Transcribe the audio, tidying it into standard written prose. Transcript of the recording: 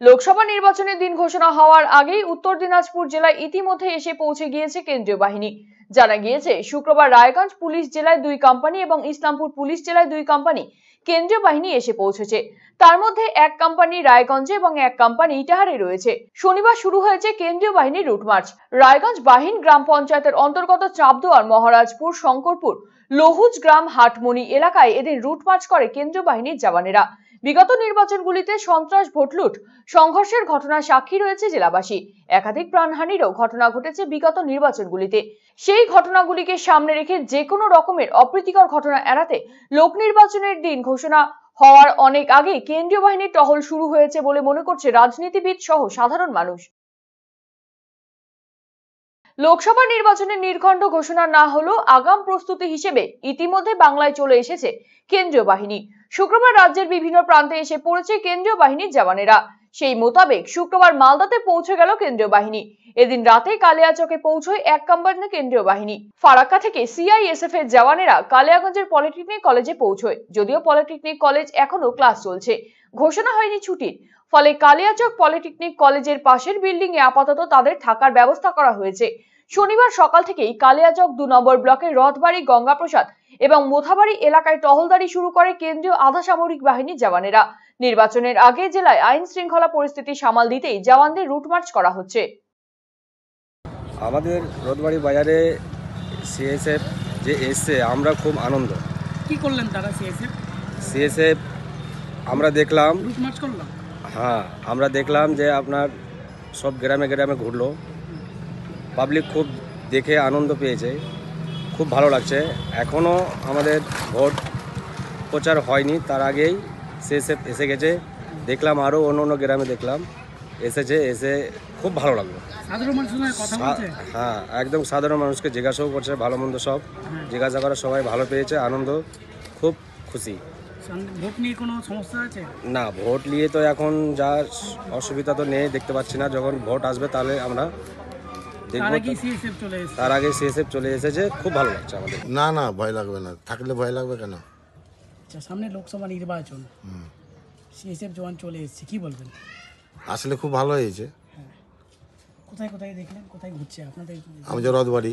লোকসভা নির্বাচনের দিন ঘোষণা হওয়ার আগেই উত্তর দিনাজপুর জেলায় ইতিমধ্যে এসে পৌঁছে গিয়েছে কেন্দ্রীয় বাহিনী। জানা গিয়েছে শুক্রবার রায়গঞ্জ পুলিশ জেলায় 2 কোম্পানি এবং ইসলামপুর পুলিশ জেলায় 2 কোম্পানি কেন্দ্রীয় বাহিনী এসে পৌঁছেছে। তার মধ্যে এক কোম্পানি রায়গঞ্জে এবং এক কোম্পানি ইটাহারে রয়েছে। শনিবার শুরু হয়েছে কেন্দ্রীয় বাহিনীর রুট মার্চ। রায়গঞ্জ বাহিন গ্রাম পঞ্চায়েতের অন্তর্গত চাপদুয়ার, মহারাজপুর, শঙ্করপুর, লহুজ গ্রাম, হাটমনি এলাকায় এদিন রুট মার্চ করে কেন্দ্রীয় বাহিনীর জওয়ানেরা। বিগত নির্বাচনগুলিতে সন্ত্রাস, ভোটলুট, সংঘর্ষের ঘটনার সাক্ষী রয়েছে জেলাবাসী। একাধিক প্রাণহানিরও ঘটনা ঘটেছে বিগত নির্বাচনগুলিতে। সেই ঘটনাগুলিকে সামনে রেখে যে কোনো রকমের অপ্রীতিকর ঘটনা এড়াতে লোক নির্বাচনের দিন ঘোষণা হওয়ার অনেক আগে কেন্দ্রীয় বাহিনীর টহল শুরু হয়েছে বলে মনে করছে রাজনীতিবিদ সহ সাধারণ মানুষ। লোকসভা নির্বাচনের নির্ঘণ্ট ঘোষণা না হলেও আগাম প্রস্তুতি হিসেবে ইতিমধ্যে বাংলায় চলে এসেছে কেন্দ্রীয় বাহিনী। শুক্রবার রাজ্যের বিভিন্ন প্রান্তে এসে পড়েছে কেন্দ্রীয় বাহিনীর জওয়ানেরা। সেই মোতাবেক শুক্রবার মালদাতে পৌঁছে গেল কেন্দ্রীয় বাহিনী। এদিন রাতে কালিয়াচকে পৌঁছয় এক কোম্পানি কেন্দ্রীয় বাহিনী। ফারাক্কা থেকে সিআইএসএফ এর জওয়ানেরা কালিয়াগঞ্জের পলিটেকনিক কলেজে পৌঁছয়। যদিও পলিটেকনিক কলেজ এখনো ক্লাস চলছে, ঘোষণা হয়নি ছুটির, ফলে কালিয়াচক পলিটেকনিক কলেজের পাশের বিল্ডিং এ আপাতত তাদের থাকার ব্যবস্থা করা হয়েছে। শনিবার সকাল থেকেই কালিয়াচক 2 নম্বর ব্লকের রথবাড়ি, গঙ্গাপ্রসাদ এবং মোথাবাড়ি এলাকায় টহলদারি শুরু করে কেন্দ্রীয় আধা সামরিক বাহিনীর জওয়ানেরা। নির্বাচনের আগে জেলায় আইন শৃঙ্খলা পরিস্থিতি সামাল দিতেই জওয়ানদের রুট মার্চ করা হচ্ছে। আমাদের রথবাড়ি বাজারে সিএসএফ যে এসছে, আমরা খুব আনন্দ। কি করলেন তারা? সিএসএফ আমরা দেখলাম, রুট মার্চ করলাম। হ্যাঁ, আমরা দেখলাম যে আপনার সব গ্রামে গ্রামে ঘুরলো। পাবলিক খুব দেখে আনন্দ পেয়েছে, খুব ভালো লাগছে। এখনও আমাদের ভোট প্রচার হয়নি, তার আগেই সিএসএফ এসে গেছে। দেখলাম আরও অন্য অন্য গ্রামে দেখলাম এসেছে, এসে খুব ভালো লাগলো। সাধারণ মানুষের সঙ্গে কথা বলছে? হ্যাঁ, একদম সাধারণ মানুষকে জিজ্ঞাসাও করছে, ভালো মন্দ সব জিজ্ঞাসা করে, সবাই ভালো পেয়েছে, আনন্দ, খুব খুশি। ভোট নিয়ে কোনো সমস্যা আছে? না, ভোট নিয়ে তো এখন যা অসুবিধা তো নেই, দেখতে পাচ্ছি না। যখন ভোট আসবে তাহলে আমরা দেখবো। তার আগে সিএসএফ চলে এসেছে, খুব ভালো লাগছে আমাদের। না না, ভয় লাগবে না, থাকলে ভয় লাগবে কেন? আচ্ছা, সামনে লোকসভা নির্বাচন, সিএসএফ জওয়ান চলে এসেছে, কি বলবেন? আসলে খুব ভালো হয়েছে। কোথায় কোথায় দেখলেন, কোথায় ঘুরছে আপনাদের? আমি যে রথবাড়ি